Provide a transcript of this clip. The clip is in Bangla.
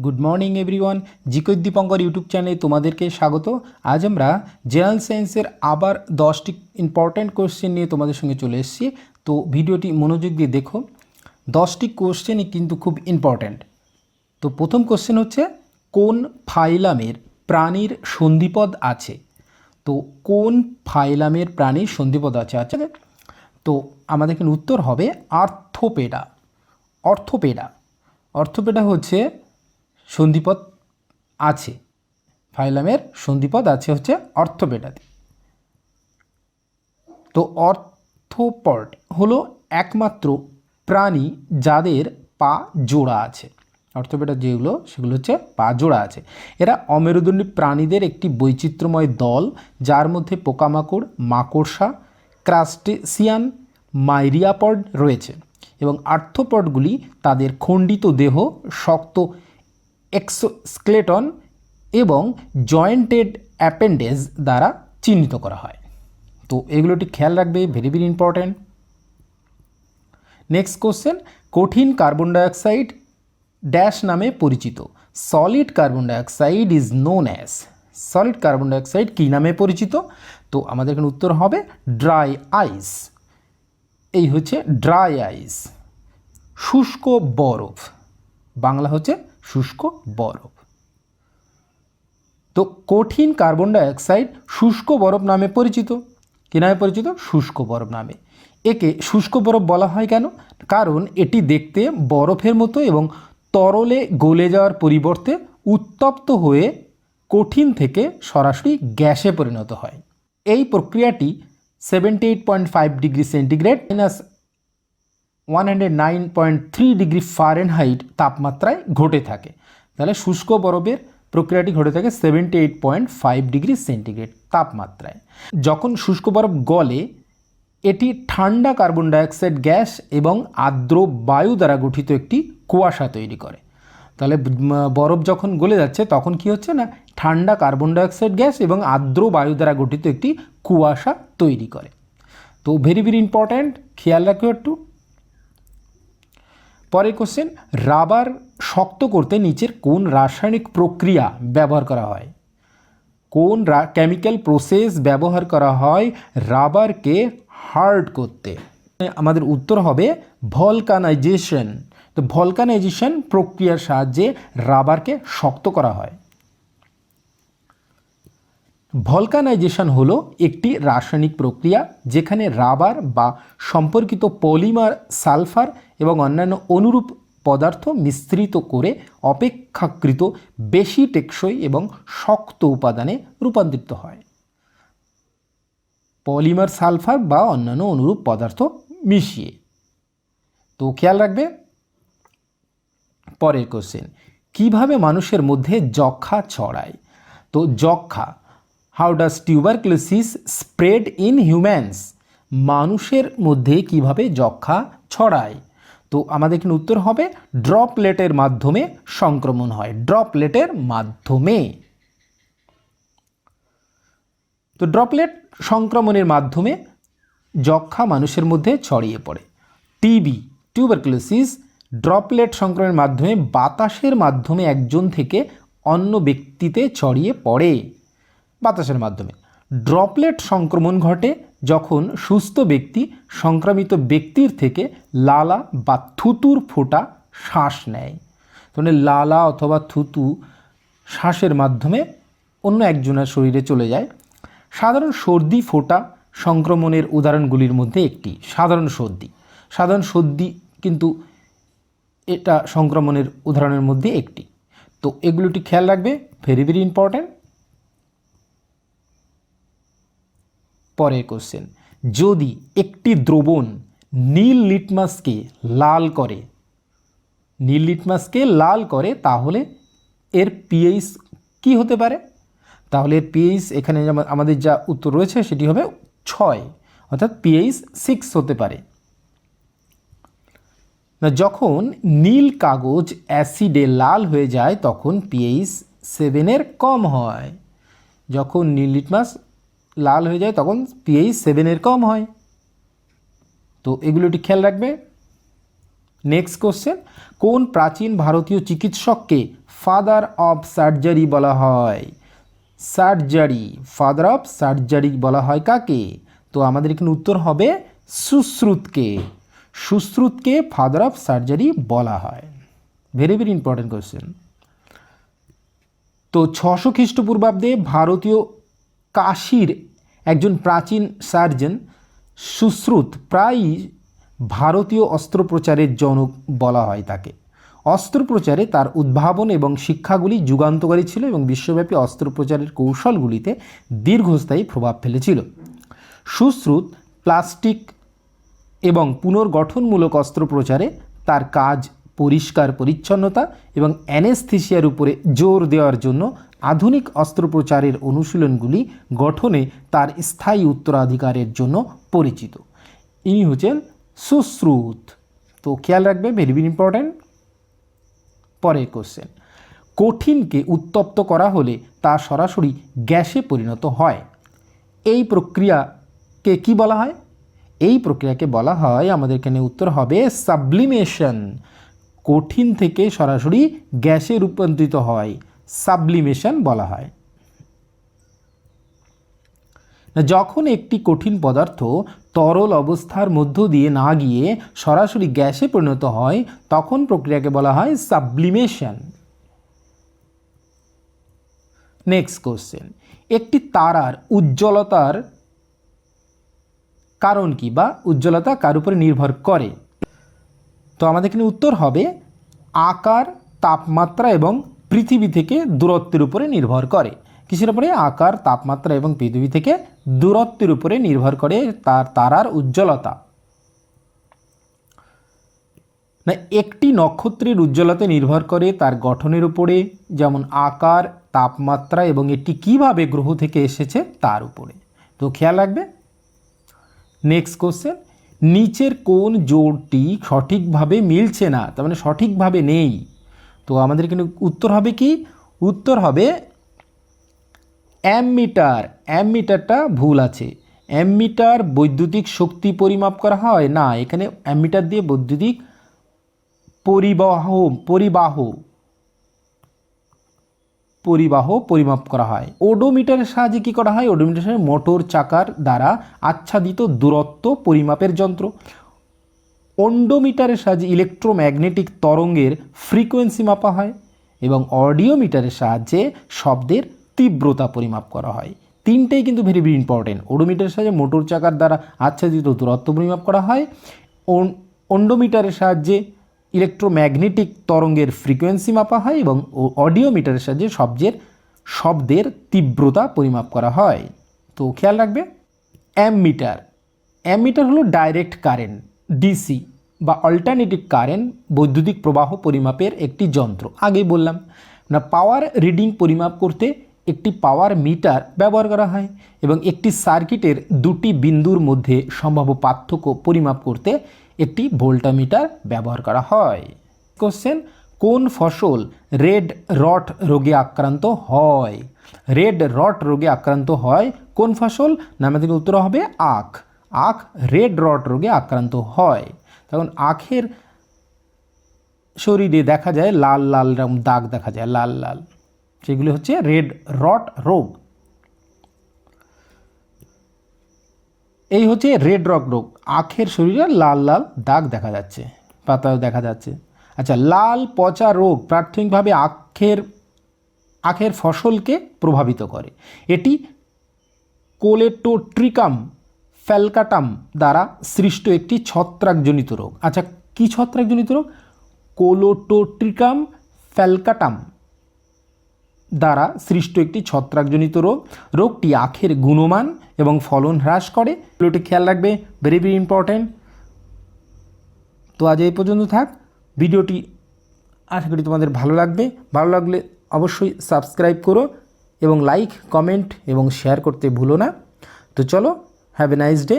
Good morning everyone, GK Dipankar YouTube চ্যানেলে তোমাদেরকে স্বাগত। আজ আমরা জেনারেল সায়েন্সের আবার 10টি ইম্পর্ট্যান্ট কোশ্চেন নিয়ে তোমাদের সঙ্গে চলে এসেছি। তো ভিডিওটি মনোযোগ দিয়ে দেখো, 10টি কোশ্চেনই কিন্তু খুব ইম্পর্ট্যান্ট। তো প্রথম কোশ্চেন হচ্ছে, কোন ফাইলামের প্রাণীর সন্ধিপদ আছে? তো কোন ফাইলামের প্রাণীর সন্ধিপদ আছে? আচ্ছা, তো আমাদের এখানে উত্তর হবে আর্থ্রোপেডা। অর্থোপেডা হচ্ছে সন্ধিপদ আছে, ফাইলামের সন্ধিপদ আছে হচ্ছে অর্থোপেডাতে। তো অর্থোপড হলো একমাত্র প্রাণী যাদের পা জোড়া আছে। অর্থোপেডা যেগুলো সেগুলো হচ্ছে পা জোড়া আছে। এরা অমেরুদণ্ডী প্রাণীদের একটি বৈচিত্র্যময় দল, যার মধ্যে পোকামাকড়, মাকড়সা, ক্রাস্টেসিয়ান, মাইরিয়াপড রয়েছে। এবং আর্থ্রোপডগুলি তাদের খণ্ডিত দেহ, শক্ত এক্সোস্কেলেটন এবং জয়েন্টেড অ্যাপেন্ডেজ দ্বারা চিহ্নিত করা হয়। তো এগুলোটি খেয়াল রাখবে, very very important. Next question, কঠিন কার্বন ডাইঅক্সাইড ড্যাশ নামে পরিচিত? Solid carbon dioxide is known as. Solid carbon dioxide কী নামে পরিচিত? তো আমাদের এখানে উত্তর হবে ড্রাই আইস। এই হচ্ছে ড্রাই আইস, শুষ্ক বরফ। বাংলা হচ্ছে শুষ্ক বরফ। তো কঠিন কার্বন ডাইঅক্সাইড শুষ্ক বরফ নামে পরিচিত। কী নামে পরিচিত? শুষ্ক বরফ নামে। একে শুষ্ক বরফ বলা হয় কেন? কারণ এটি দেখতে বরফের মতো এবং তরলে গলে যাওয়ার পরিবর্তে উত্তপ্ত হয়ে কঠিন থেকে সরাসরি গ্যাসে পরিণত হয়। এই প্রক্রিয়াটি 78.5 ডিগ্রি সেন্টিগ্রেড -109.3 ডিগ্রি ফারেনহাইট তাপমাত্রায় ঘটে থাকে। তাহলে শুষ্ক বরফের প্রক্রিয়াটি ঘটে থাকে 78.5 ডিগ্রি সেন্টিগ্রেড তাপমাত্রায়। যখন শুষ্ক বরফ গলে, এটি ঠান্ডা কার্বন ডাইঅক্সাইড গ্যাস এবং আর্দ্র বায়ু দ্বারা গঠিত একটি কুয়াশা তৈরি করে। তাহলে বরফ যখন গলে যাচ্ছে তখন কি হচ্ছে না, ঠান্ডা কার্বন ডাইঅক্সাইড গ্যাস এবং আর্দ্র বায়ু দ্বারা গঠিত একটি কুয়াশা তৈরি করে। তো ভেরি ভেরি ইম্পর্ট্যান্ট, খেয়াল রাখো একটু। পরের কোশ্চেন, রাবার শক্ত করতে নিচের কোন রাসায়নিক প্রক্রিয়া ব্যবহার করা হয়? কোন কেমিক্যাল প্রসেস ব্যবহার করা হয় রাবারকে হার্ড করতে? আমাদের উত্তর হবে ভলকানাইজেশন। তো ভলকানাইজেশন প্রক্রিয়ার সাহায্যে রাবারকে শক্ত করা হয়। ভলকানাইজেশন হলো একটি রাসায়নিক প্রক্রিয়া যেখানে রাবার বা সম্পর্কিত পলিমার, সালফার এবং অন্যান্য অনুরূপ পদার্থ মিশ্রিত করে অপেক্ষাকৃত বেশি টেকসই এবং শক্ত উপাদানে রূপান্তরিত হয়। পলিমার, সালফার বা অন্যান্য অনুরূপ পদার্থ মিশিয়ে। তো খেয়াল রাখবে। পরের কোশ্চেন, কিভাবে মানুষের মধ্যে যক্ষ্মা ছড়ায়? তো যক্ষ্মা, how does tuberculosis spread in humans? মানুষের মধ্যে কিভাবে যক্ষ্মা ছড়ায়? তো আমাদের এখানে উত্তর হবে ড্রপলেটের মাধ্যমে সংক্রমণ হয়। ড্রপলেটের মাধ্যমে। তো ড্রপলেট সংক্রমণের মাধ্যমে যক্ষ্মা মানুষের মধ্যে ছড়িয়ে পড়ে। টিবি, টিউবারকুলোসিস ড্রপলেট সংক্রমণের মাধ্যমে বাতাসের মাধ্যমে একজন থেকে অন্য ব্যক্তিতে ছড়িয়ে পড়ে। বাতাসের মাধ্যমে ড্রপলেট সংক্রমণ ঘটে যখন সুস্থ ব্যক্তি সংক্রমিত ব্যক্তির থেকে লালা বা থুতুর ফোঁটা শ্বাস নেয়। তাহলে লালা অথবা থুতু শ্বাসের মাধ্যমে অন্য একজনের শরীরে চলে যায়। সাধারণ সর্দি ফোঁটা সংক্রমণের উদাহরণগুলির মধ্যে একটি। সাধারণ সর্দি কিন্তু এটা সংক্রমণের উদাহরণের মধ্যে একটি। তো এগুলোটি খেয়াল রাখবে, ভেরি ভেরি ইম্পর্ট্যান্ট। পরের কোশ্চেন, যদি একটি দ্রবণ নীল লিটমাসকে লাল করে তাহলে এর পিএইচ কি হতে পারে? তাহলে এর পিএইচ এখানে আমাদের যা উত্তর রয়েছে সেটি হবে 6, অর্থাৎ পিএইচ 6 হতে পারে। যখন নীল কাগজ অ্যাসিডে লাল হয়ে যায় তখন পিএইচ 7 কম হয়। যখন নীল লিটমাস লাল হয়ে যায় তখন পিএইচ 7 কম হয়। তো এগুলোটি খেয়াল রাখবে। নেক্সট কোশ্চেন, কোন প্রাচীন ভারতীয় চিকিৎসককে ফাদার অফ সার্জারি বলা হয়? সার্জারি, ফাদার অফ সার্জারি বলা হয় কাকে? তো আমাদের এখানে উত্তর হবে সুশ্রুতকে। সুশ্রুতকে ফাদার অফ সার্জারি বলা হয়। Very very important question. তো 600 খ্রিস্টপূর্বাব্দে ভারতীয় কাশীর একজন প্রাচীন সার্জন সুশ্রুত প্রায়ই ভারতীয় অস্ত্রোপচারের জনক বলা হয় তাকে। অস্ত্রোপচারে তার উদ্ভাবন এবং শিক্ষাগুলি যুগান্তকারী ছিল এবং বিশ্বব্যাপী অস্ত্রোপচারের কৌশলগুলিতে দীর্ঘস্থায়ী প্রভাব ফেলেছিল। সুশ্রুত প্লাস্টিক এবং পুনর্গঠনমূলক অস্ত্রোপচারে তার কাজ পরিষ্কার পরিচ্ছন্নতা এবং অ্যানেস্থেসিয়ার উপরে জোর দেওয়ার জন্য আধুনিক অস্ত্রোপচারের অনুশীলনগুলি গঠনে তার স্থায়ী উত্তরাধিকারের জন্য পরিচিত। ইনি হচ্ছেন সুশ্রুত। তো খেয়াল রাখবে, ভেরি ভেরি ইম্পর্ট্যান্ট। পরের কোশ্চেন, কঠিনকে উত্তপ্ত করা হলে তা সরাসরি গ্যাসে পরিণত হয়। এই প্রক্রিয়াকে কি বলা হয়? এই প্রক্রিয়াকে বলা হয়, আমাদের এখানে উত্তর হবে সাবলিমেশন। কঠিন থেকে সরাসরি গ্যাসে রূপান্তরিত হয়, সাবলিমেশন বলা হয়। যখন একটি কঠিন পদার্থ তরল অবস্থার মধ্য দিয়ে না গিয়ে সরাসরি গ্যাসে পরিণত হয় তখন প্রক্রিয়াকে বলা হয় সাবলিমেশন। নেক্সট কোশ্চেন, একটি তারার উজ্জ্বলতার কারণ কি বা উজ্জ্বলতা কার উপরে নির্ভর করে? তো আমাদের এখানে উত্তর হবে আকার, তাপমাত্রা এবং পৃথিবী থেকে দূরত্বের উপরে নির্ভর করে। কিসের উপরে? আকার, তাপমাত্রা এবং পৃথিবী থেকে দূরত্বের উপরে নির্ভর করে তার তারার উজ্জ্বলতা। না, একটি নক্ষত্রের উজ্জ্বলতা নির্ভর করে তার গঠনের উপরে, যেমন আকার, তাপমাত্রা এবং এটি কিভাবে গ্রহ থেকে এসেছে তার উপরে। তো খেয়াল রাখবে। নেক্সট কোশ্চেন, নিচের কোন জোড়টি সঠিকভাবে মিলছে না, তার মানে সঠিকভাবে নেই? তো আমাদের এখানে উত্তর হবে কি? উত্তর হবে অ্যামমিটার। অ্যামমিটারটা ভুল আছে। অ্যামমিটার বৈদ্যুতিক শক্তি পরিমাপ করা হয় না, এখানে অ্যামমিটার দিয়ে বৈদ্যুতিক পরিবাহ পরিমাপ করা হয়। ওডোমিটারের সাহায্যে কী করা হয়? ওডোমিটারের সাহায্যে মোটর চাকার দ্বারা আচ্ছাদিত দূরত্ব পরিমাপের যন্ত্র। অন্ডোমিটারের সাহায্যে ইলেকট্রোম্যাগনেটিক তরঙ্গের ফ্রিকোয়েন্সি মাপা হয় এবং অডিওমিটারের সাহায্যে শব্দের তীব্রতা পরিমাপ করা হয়। তিনটেই কিন্তু ভেরি ভেরি ইম্পর্টেন্ট। ওডোমিটারের সাহায্যে মোটর চাকার দ্বারা আচ্ছাদিত দূরত্ব পরিমাপ করা হয়, অন্ডোমিটারের সাহায্যে ইলেকট্রোম্যাগনেটিক তরঙ্গের ফ্রিকোয়েন্সি মাপা হয় এবং অডিওমিটারের সাহায্যে শব্দের তীব্রতা পরিমাপ করা হয়। তো খেয়াল রাখবে। অ্যামমিটার হলো ডাইরেক্ট কারেন্ট, ডিসি বা অল্টারনেটিভ কারেন্ট বৈদ্যুতিক প্রবাহ পরিমাপের একটি যন্ত্র। আগেই বললাম না, পাওয়ার রিডিং পরিমাপ করতে একটি পাওয়ার মিটার ব্যবহার করা হয় এবং একটি সার্কিটের দুটি বিন্দুর মধ্যে সম্ভাব্য পার্থক্য পরিমাপ করতে একটি ভোল্টামিটার ব্যবহার করা হয়। কোশ্চেন, কোন ফসল রেড রট রোগে আক্রান্ত হয়? রেড রট রোগে আক্রান্ত হয় কোন ফসল? না, আমাদের উত্তর হবে আখ। আখ রেড রট রোগে আক্রান্ত হয়। তখন আখের শরীরে দেখা যায় লাল লাল রকম দাগ দেখা যায়, লাল লাল, সেগুলি হচ্ছে রেড রট রোগ। এই হচ্ছে রেড রট রোগ। আখের শরীরে লাল লাল দাগ দেখা যাচ্ছে, পাতাও দেখা যাচ্ছে। আচ্ছা, লাল পচা রোগ প্রাথমিকভাবে আখের ফসলকে প্রভাবিত করে। এটি কোলেটোট্রিকাম ফ্যালকাটাম দ্বারা সৃষ্ট একটি ছত্রাকজনিত রোগ। আচ্ছা, কি ছত্রাকজনিত রোগ? কোলেটোট্রিকাম ফ্যালকাটাম দ্বারা সৃষ্ট একটি ছত্রাকজনিত রোগ। রোগটি আখের গুণমান এবং ফলন হ্রাস করে। এগুলোটি খেয়াল রাখবে, ভেরি ভেরি ইম্পর্ট্যান্ট। তো আজ এই পর্যন্ত থাক ভিডিওটি। আশা করি তোমাদের ভালো লাগবে। ভালো লাগলে অবশ্যই সাবস্ক্রাইব করো এবং লাইক, কমেন্ট এবং শেয়ার করতে ভুলো না। তো চলো, হ্যাভ এ নাইস ডে।